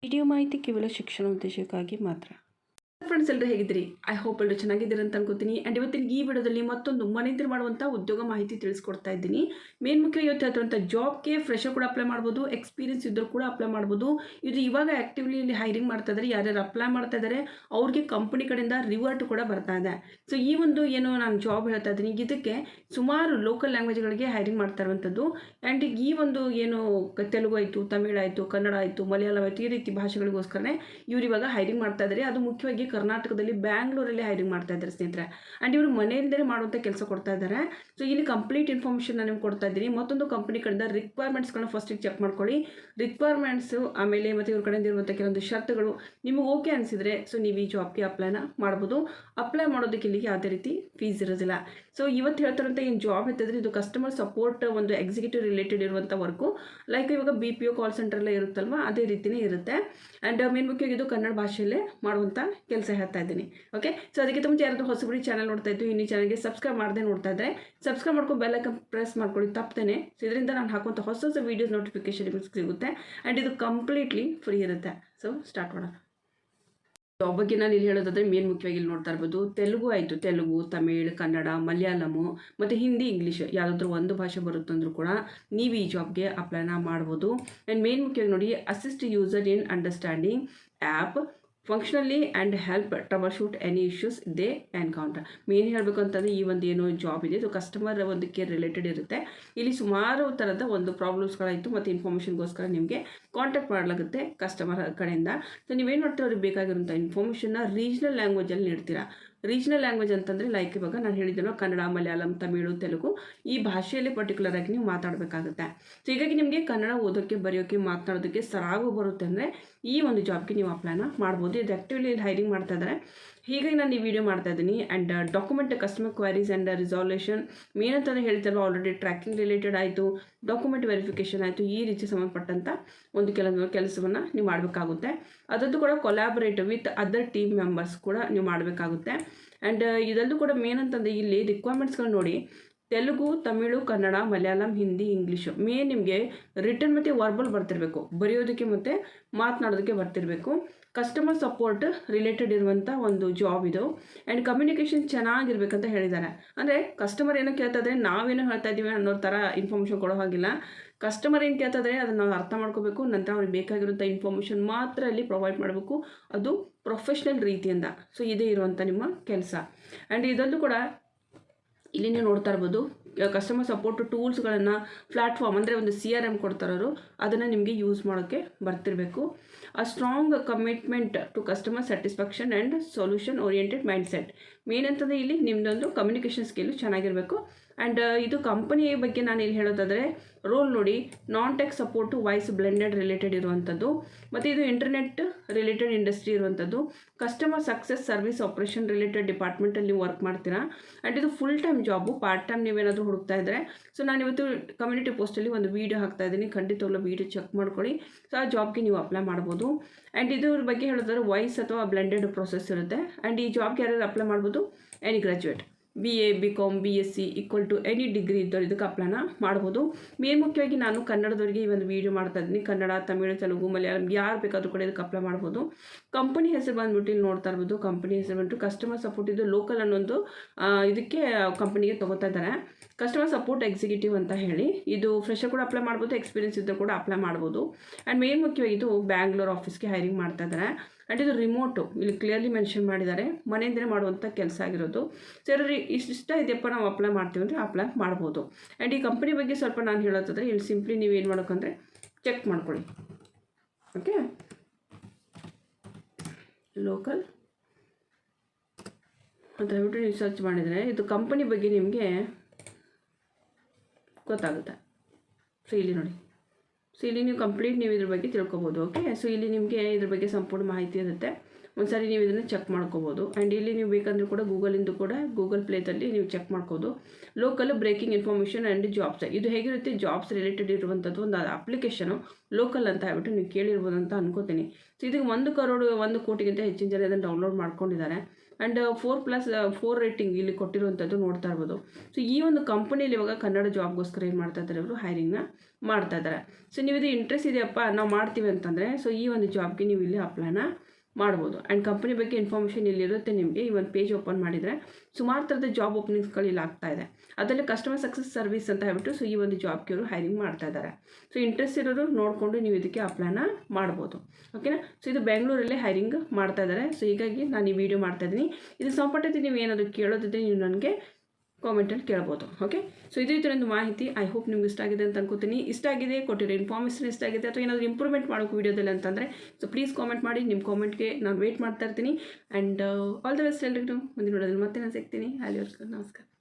Video ಮಾಹಿತಿ ಕೇವಲ ಶಿಕ್ಷಣ ಉದ್ದೇಶಕ್ಕಾಗಿ ಮಾತ್ರ. ಫ್ರೆಂಡ್ಸ್, ಎಲ್ಲರೂ ಹೇಗಿದ್ದೀರಿ? ಐ ಹೋಪ್ ಎಲ್ಲರೂ ಚೆನ್ನಾಗಿದ್ದೀರಿ ಅಂತ ಅನ್ಕೋತೀನಿ. ಆ್ಯಂಡ್ ಇವತ್ತಿನ ಈ ವಿಡಿಯೋದಲ್ಲಿ ಮತ್ತೊಂದು ಮನೆಯಿಂದ ಮಾಡುವಂಥ ಉದ್ಯೋಗ ಮಾಹಿತಿ ತಿಳಿಸ್ಕೊಡ್ತಾ ಇದ್ದೀನಿ. ಮೇನ್ ಮುಖ್ಯ ಇವತ್ತು ಹೇಳ್ತಿರುವಂಥ ಜಾಬ್ಗೆ ಫ್ರೆಶರ್ ಕೂಡ ಅಪ್ಲೈ ಮಾಡ್ಬೋದು, ಎಕ್ಸ್ಪೀರಿಯನ್ಸ್ ಇದ್ದರೂ ಕೂಡ ಅಪ್ಲೈ ಮಾಡ್ಬೋದು. ಇದು ಇವಾಗ ಆ್ಯಕ್ಟಿವ್ಲಿ ಇಲ್ಲಿ ಹೈರಿಂಗ್ ಮಾಡ್ತಾ ಇದ್ದಾರೆ. ಯಾರ್ಯಾರು ಅಪ್ಲೈ ಮಾಡ್ತಾ ಇದ್ದಾರೆ ಅವ್ರಿಗೆ ಕಂಪನಿ ಕಡೆಯಿಂದ ರಿವರ್ಟ್ ಕೂಡ ಬರ್ತಾ ಇದೆ. ಸೊ ಈ ಒಂದು ಏನು ನಾನು ಜಾಬ್ ಹೇಳ್ತಾ ಇದ್ದೀನಿ, ಇದಕ್ಕೆ ಸುಮಾರು ಲೋಕಲ್ ಲ್ಯಾಂಗ್ವೇಜ್ಗಳಿಗೆ ಹೈರಿಂಗ್ ಮಾಡ್ತಾ ಇರುವಂಥದ್ದು. ಆ್ಯಂಡ್ ಈ ಒಂದು ಏನು ತೆಲುಗು ಆಯಿತು, ತಮಿಳು ಆಯಿತು, ಕನ್ನಡ ಆಯಿತು, ಮಲಯಾಳಂ ಆಯಿತು, ಈ ರೀತಿ ಭಾಷೆಗಳಿಗೋಸ್ಕರನೇ ಇವ್ರು ಇವಾಗ ಹೈರಿಂಗ್ ಮಾಡ್ತಾ ಇದ್ದಾರೆ. ಅದು ಮುಖ್ಯವಾಗಿ ಕರ್ನಾಟಕದಲ್ಲಿ ಬ್ಯಾಂಗ್ಳೂರಲ್ಲಿ ಹೈರಿಂಗ್ ಮಾಡ್ತಾ ಇದ್ದಾರೆ ಸ್ನೇಹಿತರೆ. ಆ್ಯಂಡ್ ಇವರು ಮನೆಯಿಂದಲೇ ಮಾಡುವಂಥ ಕೆಲಸ ಕೊಡ್ತಾ ಇದ್ದಾರೆ. ಸೊ ಇಲ್ಲಿ ಕಂಪ್ಲೀಟ್ ಇನ್ಫಾರ್ಮೇಷನ್ ನಾನು ನಿಮ್ಗೆ ಕೊಡ್ತಾ ಇದ್ದೀನಿ. ಮತ್ತೊಂದು ಕಂಪನಿ ಕಡೆಯಿಂದ ರಿಕ್ವೈರ್ಮೆಂಟ್ಸ್ಗಳನ್ನ ಫಸ್ಟಿಗೆ ಚೆಕ್ ಮಾಡ್ಕೊಳ್ಳಿ. ರಿಕ್ವೈರ್ಮೆಂಟ್ಸು ಆಮೇಲೆ ಮತ್ತು ಇವ್ರ ಕಡೆಯಿಂದ ಇರುವಂಥ ಕೆಲವೊಂದು ಶರ್ತುಗಳು ನಿಮಗೆ ಓಕೆ ಅನಿಸಿದರೆ ಸೊ ನೀವು ಈ ಜಾಬ್ಗೆ ಅಪ್ಲೈನ ಮಾಡ್ಬೋದು. ಅಪ್ಲೈ ಮಾಡೋದಕ್ಕೆ ಇಲ್ಲಿಗೆ ಯಾವುದೇ ರೀತಿ ಫೀಸ್ ಇರೋದಿಲ್ಲ. ಸೊ ಇವತ್ತು ಹೇಳ್ತಾರಂಥ ಏನು ಜಾಬ್ ಇರ್ತದ್ರೆ ಇದು ಕಸ್ಟಮರ್ ಸಪೋರ್ಟ್ ಒಂದು ಎಕ್ಸಿಕ್ಯೂಟಿವ್ ರಿಲೇಟೆಡ್ ಇರುವಂಥ ವರ್ಕು. ಲೈಕ್ ಇವಾಗ BPO ಕಾಲ್ ಸೆಂಟ್ರಲ್ಲೇ ಇರುತ್ತಲ್ವ, ಅದೇ ರೀತಿಯೇ ಇರುತ್ತೆ. ಆ್ಯಂಡ್ ಮೇನ್ ಮುಖ್ಯವಾಗಿ ಇದು ಕನ್ನಡ ಭಾಷೆಯಲ್ಲೇ ಮಾಡುವಂಥ ಕೆಲಸ ಹೇಳ್ತಾ ಇದ್ದೀನಿ. ಓಕೆ, ಸೊ ಅದಕ್ಕಿಂತ ಮುಂಚೆ ಯಾರಾದರೂ ಹೊಸಬರಿ ಚಾನಲ್ ನೋಡ್ತಾ ಇದ್ದು ಇನ್ನೂ ಚಾನಲ್ಗೆ ಸಬ್ಸ್ಕ್ರೈಬ್ ಮಾಡದೆ ನೋಡ್ತಾ ಇದ್ದರೆ ಸಬ್ಸ್ಕ್ರೈಬ್ ಮಾಡ್ಕೊಂಡು ಬೆಲ್ ಐಕಾನ್ ಪ್ರೆಸ್ ಮಾಡ್ಕೊಳ್ಳಿ ತಪ್ಪದೇನೆ. ಸೊ ಇದರಿಂದ ನಾನು ಹಾಕುವಂಥ ಹೊಸ ಹೊಸ ವೀಡಿಯೋಸ್ ನೋಟಿಫಿಕೇಶನ್ ನಿಮಗೆ ಸಿಗುತ್ತೆ. ಆ್ಯಂಡ್ ಇದು ಕಂಪ್ಲೀಟ್ಲಿ ಫ್ರೀ ಇರುತ್ತೆ. ಸೊ ಸ್ಟಾರ್ಟ್ ಮಾಡೋಣ. ಜಾಬ್ ಬಗ್ಗೆ ನಾನು ಇಲ್ಲಿ ಹೇಳೋದಾದರೆ ಮೇನ್ ಮುಖ್ಯವಾಗಿ ಇಲ್ಲಿ ನೋಡ್ತಾ ಇರ್ಬೋದು, ತೆಲುಗು ಆಯಿತು, ತೆಲುಗು, ತಮಿಳ್, ಕನ್ನಡ, ಮಲಯಾಳಮು ಮತ್ತು ಹಿಂದಿ, ಇಂಗ್ಲೀಷ್ ಯಾವುದಾದ್ರೂ ಒಂದು ಭಾಷೆ ಬರುತ್ತಂದ್ರೂ ಕೂಡ ನೀವು ಈ ಜಾಬ್ಗೆ ಅಪ್ಲೈನ ಮಾಡ್ಬೋದು. ಆ್ಯಂಡ್ ಮೇನ್ ಮುಖ್ಯವಾಗಿ ನೋಡಿ, assist user in understanding app functionally and help trouble shoot any issues they encounter. Main ಹೇಳಬೇಕು ಅಂತಂದರೆ ಈ ಒಂದು ಏನು ಜಾಬ್ ಇದೆ ಇದು ಕಸ್ಟಮರ್ ಒಂದು ಕೇರ್ ರಿಲೇಟೆಡ್ ಇರುತ್ತೆ. ಇಲ್ಲಿ ಸುಮಾರು ಥರದ ಒಂದು ಪ್ರಾಬ್ಲಮ್ಸ್ಗಳಾಯಿತು ಮತ್ತು ಇನ್ಫಾರ್ಮೇಷನ್ಗೋಸ್ಕರ ನಿಮಗೆ ಕಾಂಟ್ಯಾಕ್ಟ್ ಮಾಡಲಾಗುತ್ತೆ ಕಸ್ಟಮರ್ ಕಡೆಯಿಂದ. ಸೊ ನೀವೇನು ಮಾಡ್ತೀರ, ಅವ್ರಿಗೆ ಬೇಕಾಗಿರುವಂಥ ಇನ್ಫಾರ್ಮೇಷನ್ನ ರೀಜ್ನಲ್ ಲ್ಯಾಂಗ್ವೇಜಲ್ಲಿ ನೀಡ್ತೀರಾ. ರೀಜ್ನಲ್ ಲ್ಯಾಂಗ್ವೇಜ್ ಅಂತಂದರೆ ಲೈಕ್ ಇವಾಗ ನಾನು ಹೇಳಿದ್ದೇನೋ ಕನ್ನಡ, ಮಲಯಾಳಂ, ತಮಿಳು, ತೆಲುಗು ಈ ಭಾಷೆಯಲ್ಲಿ ಪರ್ಟಿಕ್ಯುಲರ್ ಆಗಿ ನೀವು ಮಾತಾಡಬೇಕಾಗುತ್ತೆ. ಸೊ ಹೀಗಾಗಿ ನಿಮಗೆ ಕನ್ನಡ ಓದೋಕ್ಕೆ, ಬರೆಯೋಕ್ಕೆ, ಮಾತನಾಡೋದಕ್ಕೆ ಸರಾಗು ಬರುತ್ತೆ ಅಂದರೆ ಈ ಒಂದು ಜಾಬ್ಗೆ ನೀವು ಅಪ್ಲೈನ ಮಾಡ್ಬೋದು. ಇದು ಆ್ಯಕ್ಟಿವ್ಲಿ ಹೈರಿಂಗ್ ಮಾಡ್ತಾ ಇದ್ದಾರೆ. ಹೀಗಾಗಿ ನಾನು ಈ ವಿಡಿಯೋ ಮಾಡ್ತಾ ಇದ್ದೀನಿ. And document customer queries and resolution main ಅಂತಲೇ ಹೇಳ್ತಾರಲ್ಲ, ಆಲ್ರೆಡಿ ಟ್ರ್ಯಾಕಿಂಗ್ ರಿಲೇಟೆಡ್ ಆಯಿತು, ಡಾಕ್ಯುಮೆಂಟ್ ವೆರಿಫಿಕೇಷನ್ ಆಯಿತು, ಈ ರೀತಿ ಸಂಬಂಧಪಟ್ಟಂಥ ಒಂದು ಕೆಲಸವನ್ನು ನೀವು ಮಾಡಬೇಕಾಗುತ್ತೆ. ಅದರದ್ದು ಕೂಡ ಕೊಲ್ಯಾಬರೇಟಿವ್ ವಿತ್ ಅದರ್ ಟೀಮ್ ಮೆಂಬರ್ಸ್ ಕೂಡ ನೀವು ಮಾಡಬೇಕಾಗುತ್ತೆ. ಆ್ಯಂಡ್ ಇದರದ್ದು ಕೂಡ ಮೇನ್ ಅಂತಂದರೆ ಇಲ್ಲಿ ರಿಕ್ವೈರ್ಮೆಂಟ್ಸ್ಗಳು ನೋಡಿ, ತೆಲುಗು, ತಮಿಳು, ಕನ್ನಡ, ಮಲಯಾಳಂ, ಹಿಂದಿ, ಇಂಗ್ಲೀಷು ಮೇನ್ ನಿಮಗೆ ರಿಟರ್ನ್ ಮತ್ತು ವರ್ಬಲ್ ಬರ್ತಿರಬೇಕು, ಬರೆಯೋದಕ್ಕೆ ಮತ್ತು ಮಾತನಾಡೋದಕ್ಕೆ ಬರ್ತಿರಬೇಕು. ಕಸ್ಟಮರ್ ಸಪೋರ್ಟ್ ರಿಲೇಟೆಡ್ ಇರುವಂಥ ಒಂದು ಜಾಬ್ ಇದು. ಆ್ಯಂಡ್ ಕಮ್ಯುನಿಕೇಷನ್ ಚೆನ್ನಾಗಿರ್ಬೇಕಂತ ಹೇಳಿದ್ದಾರೆ. ಅಂದರೆ ಕಸ್ಟಮರ್ ಏನೋ ಕೇಳ್ತಾ ಇದ್ದಾರೆ, ನಾವೇನೋ ಹೇಳ್ತಾ ಇದ್ದೀವಿ ಅನ್ನೋ ಥರ ಇನ್ಫಾರ್ಮೇಷನ್ ಕೊಡೋ ಹಾಗಿಲ್ಲ. ಕಸ್ಟಮರ್ ಏನು ಕೇಳ್ತಾ ಇದ್ದಾರೆ ಅದನ್ನು ನಾವು ಅರ್ಥ ಮಾಡ್ಕೋಬೇಕು. ನಂತರ ಅವ್ರಿಗೆ ಬೇಕಾಗಿರುವಂಥ ಇನ್ಫಾರ್ಮೇಷನ್ ಮಾತ್ರ ಅಲ್ಲಿ ಪ್ರೊವೈಡ್ ಮಾಡಬೇಕು, ಅದು ಪ್ರೊಫೆಷ್ನಲ್ ರೀತಿಯಿಂದ. ಸೊ ಇದೇ ಇರುವಂಥ ನಿಮ್ಮ ಕೆಲಸ. ಆ್ಯಂಡ್ ಇದರಲ್ಲೂ ಕೂಡ ಇಲ್ಲಿ ನೀವು ನೋಡ್ತಾ ಇರ್ಬೋದು, ಕಸ್ಟಮರ್ ಸಪೋರ್ಟ್ ಟೂಲ್ಸ್ಗಳನ್ನು ಪ್ಲ್ಯಾಟ್ಫಾರ್ಮ್ ಅಂದರೆ ಒಂದು CRM ಕೊಡ್ತಾರವರು, ಅದನ್ನು ನಿಮಗೆ ಯೂಸ್ ಮಾಡೋಕ್ಕೆ ಬರ್ತಿರಬೇಕು. A strong commitment to customer satisfaction and solution oriented mindset. Main ಅಂತಂದರೆ ಇಲ್ಲಿ ನಿಮ್ಮದೊಂದು ಕಮ್ಯುನಿಕೇಷನ್ ಸ್ಕಿಲ್ಲು ಚೆನ್ನಾಗಿರಬೇಕು. ಆ್ಯಂಡ್ ಇದು ಕಂಪನಿ ಬಗ್ಗೆ ನಾನು ಇಲ್ಲಿ ಹೇಳೋದಾದರೆ ರೋಲ್ ನೋಡಿ, non tech support voice blended related ಇರುವಂಥದ್ದು, ಮತ್ತು ಇದು ಇಂಟರ್ನೆಟ್ ರಿಲೇಟೆಡ್ ಇಂಡಸ್ಟ್ರಿ ಇರುವಂಥದ್ದು. Customer success service operation related ಡಿಪಾರ್ಟ್ಮೆಂಟಲ್ಲಿ ನೀವು ವರ್ಕ್ ಮಾಡ್ತೀರಾ. ಆ್ಯಂಡ್ ಇದು full time job. Part time ನೀವೇನಾದರೂ ಹುಡುಕ್ತಾ ಇದ್ದರೆ ಸೊ ನಾನು ಇವತ್ತು ಕಮ್ಯುನಿಟಿ ಪೋಸ್ಟಲ್ಲಿ ಒಂದು ವೀಡಿಯೋ ಹಾಕ್ತಾ ಇದ್ದೀನಿ, ಖಂಡಿತವಾಗ್ಲೂ ವೀಡಿಯೋ ಚೆಕ್ ಮಾಡ್ಕೊಳ್ಳಿ. ಸೊ ಆ ಜಾಬ್ಗೆ ನೀವು ಅಪ್ಲೈ ಮಾಡ್ಬೋದು. ಆ್ಯಂಡ್ ಇದ್ರ ಬಗ್ಗೆ ಹೇಳೋದಾದ್ರೆ ವಾಯ್ಸ್ ಅಥವಾ ಬ್ಲೆಂಡೆಡ್ ಪ್ರೊಸೆಸ್ ಇರುತ್ತೆ. ಆ್ಯಂಡ್ ಈ ಜಾಬ್ಗೆ ಯಾರು ಅಪ್ಲೈ ಮಾಡ್ಬೋದು, any graduate, BA, BCom, BSc equal to any degree ಇದ್ದವ್ರು ಇದಕ್ಕೆ ಅಪ್ಲೈನ ಮಾಡ್ಬೋದು. ಮೇನ್ ಮುಖ್ಯವಾಗಿ ನಾನು ಕನ್ನಡದವರಿಗೆ ಈ ಒಂದು ವೀಡಿಯೋ ಮಾಡ್ತಾ ಇದ್ದೀನಿ. ಕನ್ನಡ, ತಮಿಳು, ತೆಲುಗು, ಮಲಯಾಳಂ ಯಾರು ಬೇಕಾದರೂ ಕೂಡ ಇದಕ್ಕೆ ಅಪ್ಲೈ ಮಾಡ್ಬೋದು. ಕಂಪನಿ ಹೆಸರು ಬಂದುಬಿಟ್ಟು ಇಲ್ಲಿ ನೋಡ್ತಾ ಇರ್ಬೋದು, ಕಂಪನಿ ಹೆಸರು ಬಂದುಬಿಟ್ಟು ಕಸ್ಟಮರ್ ಸಪೋರ್ಟ್, ಇದು ಲೋಕಲ್ ಅನ್ನೊಂದು ಇದಕ್ಕೆ ಕಂಪನಿಗೆ ತೊಗೋತಾ ಇದ್ದಾರೆ. ಕಸ್ಟಮರ್ ಸಪೋರ್ಟ್ ಎಕ್ಸಿಕ್ಯೂಟಿವ್ ಅಂತ ಹೇಳಿ. ಇದು ಫ್ರೆಶರ್ ಕೂಡ ಅಪ್ಲೈ ಮಾಡ್ಬೋದು, ಎಕ್ಸ್ಪೀರಿಯನ್ಸ್ ಇದ್ದರೂ ಕೂಡ ಅಪ್ಲೈ ಮಾಡ್ಬೋದು. ಆ್ಯಂಡ್ ಮೇನ್ ಮುಖ್ಯವಾಗಿ ಇದು ಬ್ಯಾಂಗ್ಳೂರ್ ಆಫೀಸ್ಗೆ ಹೈರಿಂಗ್ ಮಾಡ್ತಾ ಇದ್ದಾರೆ. ಆ್ಯಂಡ್ ಇದು ರಿಮೋಟು ಇಲ್ಲಿ ಕ್ಲಿಯರ್ಲಿ ಮೆನ್ಷನ್ ಮಾಡಿದ್ದಾರೆ, ಮನೆಯಿಂದಲೇ ಮಾಡುವಂಥ ಕೆಲಸ ಆಗಿರೋದು. ಸರ್ ಇಷ್ಟ ಇದೆಯಪ್ಪ ನಾವು ಅಪ್ಲೈ ಮಾಡ್ತೀವಿ ಅಂದರೆ ಅಪ್ಲೈ ಮಾಡ್ಬೋದು. ಆ್ಯಂಡ್ ಈ ಕಂಪನಿ ಬಗ್ಗೆ ಸ್ವಲ್ಪ ನಾನು ಹೇಳೋದಾದರೆ ಇಲ್ಲಿ ಸಿಂಪ್ಲಿ ನೀವು ಏನು ಮಾಡೋಕ್ಕಂದರೆ ಚೆಕ್ ಮಾಡ್ಕೊಳ್ಳಿ. ಓಕೆ, ಲೋಕಲ್ ಅಂತ ಹೇಳ್ಬಿಟ್ಟು ನೀವು ಸರ್ಚ್ ಮಾಡಿದರೆ ಇದು ಕಂಪನಿ ಬಗ್ಗೆ ನಿಮಗೆ ಗೊತ್ತಾಗುತ್ತೆ. ಸೊ ಇಲ್ಲಿ ನೋಡಿ, ಸೊ ಇಲ್ಲಿ ನೀವು ಕಂಪ್ಲೀಟ್ ನೀವು ಇದ್ರ ಬಗ್ಗೆ ತಿಳ್ಕೊಬೋದು. ಓಕೆ, ಸೊ ಇಲ್ಲಿ ನಿಮಗೆ ಇದ್ರ ಬಗ್ಗೆ ಸಂಪೂರ್ಣ ಮಾಹಿತಿ ಇರುತ್ತೆ. ಒಂದು ಸಾರಿ ನೀವು ಇದನ್ನು ಚೆಕ್ ಮಾಡ್ಕೋಬೋದು. ಆ್ಯಂಡ್ ಇಲ್ಲಿ ನೀವು ಬೇಕಂದ್ರೂ ಕೂಡ ಗೂಗಲಿಂದು ಕೂಡ ಗೂಗಲ್ ಪ್ಲೇದಲ್ಲಿ ನೀವು ಚೆಕ್ ಮಾಡ್ಕೋಬೋದು. Local breaking information and jobs, ಇದು ಹೇಗಿರುತ್ತೆ, ಜಾಬ್ಸ್ ರಿಲೇಟೆಡ್ ಇರುವಂಥದ್ದು ಒಂದು ಅಪ್ಲಿಕೇಶನು ಲೋಕಲ್ ಅಂತ ಹೇಳ್ಬಿಟ್ಟು ನೀವು ಕೇಳಿರ್ಬೋದು ಅಂತ ಅನ್ಕೋತೀನಿ. ಸೊ ಇದಕ್ಕೆ 1 ಕೋಟಿಗಿಂತ ಹೆಚ್ಚಿನ ಜನ ಇದನ್ನು ಡೌನ್ಲೋಡ್ ಮಾಡ್ಕೊಂಡಿದ್ದಾರೆ. ಆ್ಯಂಡ್ 4+4 ರೇಟಿಂಗ್ ಇಲ್ಲಿ ಕೊಟ್ಟಿರುವಂಥದ್ದು ನೋಡ್ತಾ ಇರ್ಬೋದು. ಸೊ ಈ ಒಂದು ಕಂಪನಿಯಲ್ಲಿ ಇವಾಗ ಕನ್ನಡ ಜಾಬ್ಗೋಸ್ಕರ ಏನು ಮಾಡ್ತಾ ಇದ್ದಾರೆ ಅವರು ಹೈರಿಂಗ್ನ ಮಾಡ್ತಾ ಇದ್ದಾರೆ. ಸೊ ನೀವು ಇದು ಇಂಟ್ರೆಸ್ಟ್ ಇದೆಯಪ್ಪ ನಾವು ಮಾಡ್ತೀವಿ ಅಂತಂದರೆ ಸೊ ಈ ಒಂದು ಜಾಬ್ಗೆ ನೀವು ಇಲ್ಲಿ ಅಪ್ಲೈನ ಮಾಡ್ಬೋದು. ಆ್ಯಂಡ್ ಕಂಪನಿ ಬಗ್ಗೆ ಇನ್ಫಾರ್ಮೇಷನ್ ಇಲ್ಲಿರುತ್ತೆ ನಿಮಗೆ. ಈ ಒಂದು ಪೇಜ್ ಓಪನ್ ಮಾಡಿದರೆ ಸುಮಾರು ಥರದ ಜಾಬ್ ಓಪನಿಂಗ್ಸ್ಗಳು ಇಲ್ಲಿ ಆಗ್ತಾ ಇದೆ. ಅದರಲ್ಲಿ ಕಸ್ಟಮರ್ ಸಕ್ಸಸ್ ಸರ್ವಿಸ್ ಅಂತ ಹೇಳ್ಬಿಟ್ಟು ಸೊ ಈ ಒಂದು ಜಾಬ್ಗೆ ಅವರು ಹೈರಿಂಗ್ ಮಾಡ್ತಾ ಇದ್ದಾರೆ. ಸೊ ಇಂಟ್ರೆಸ್ಟ್ ಇರೋರು ನೋಡಿಕೊಂಡು ನೀವು ಇದಕ್ಕೆ ಅಪ್ಲೈನ ಮಾಡ್ಬೋದು. ಓಕೆನಾ. ಸೊ ಇದು ಬೆಂಗಳೂರಲ್ಲೇ ಹೈರಿಂಗ್ ಮಾಡ್ತಾ ಇದ್ದಾರೆ. ಸೊ ಹೀಗಾಗಿ ನಾನು ಈ ವಿಡಿಯೋ ಮಾಡ್ತಾಯಿದ್ದೀನಿ. ಇದು ಸಂಪರ್ಕತೆ ನೀವು ಏನಾದರೂ ಕೇಳೋದಿದ್ರೆ ನೀವು ನನಗೆ ಕಾಮೆಂಟಲ್ಲಿ ಕೇಳ್ಬೋದು. ಓಕೆ. ಸೊ ಇದು ಇದೊಂದು ಮಾಹಿತಿ. ಐ ಹೋಪ್ ನಿಮ್ಗೆ ಇಷ್ಟ ಆಗಿದೆ ಅಂತ ಅನ್ಕೋತೀನಿ. ಇಷ್ಟ ಆಗಿದೆ, ಕೊಟ್ಟಿರೋ ಇನ್ಫಾರ್ಮೇಷನ್ ಇಷ್ಟ ಆಗಿದೆ ಅಥವಾ ಏನಾದರೂ ಇಂಪ್ರೂವ್ಮೆಂಟ್ ಮಾಡೋಕೆ ವೀಡಿಯೋದಲ್ಲಿ ಅಂತಂದರೆ ಸೊ ಪ್ಲೀಸ್ ಕಾಮೆಂಟ್ ಮಾಡಿ. ನಿಮ್ಮ ಕಾಮೆಂಟ್ಗೆ ನಾನು ವೆಯ್ಟ್ ಮಾಡ್ತಾ ಇರ್ತೀನಿ. ಆ್ಯಂಡ್ ಆಲ್ ದ ಬೆಸ್ಟ್ ಎಲ್ರಿಗೂ. ಮುಂದಿನ ನೋಡೋದ್ರಲ್ಲಿ ಮತ್ತೆ ನಾನು ಸಿಗ್ತೀನಿ. ಅಲ್ಲಿವರೆಗೂ ನಮಸ್ಕಾರ.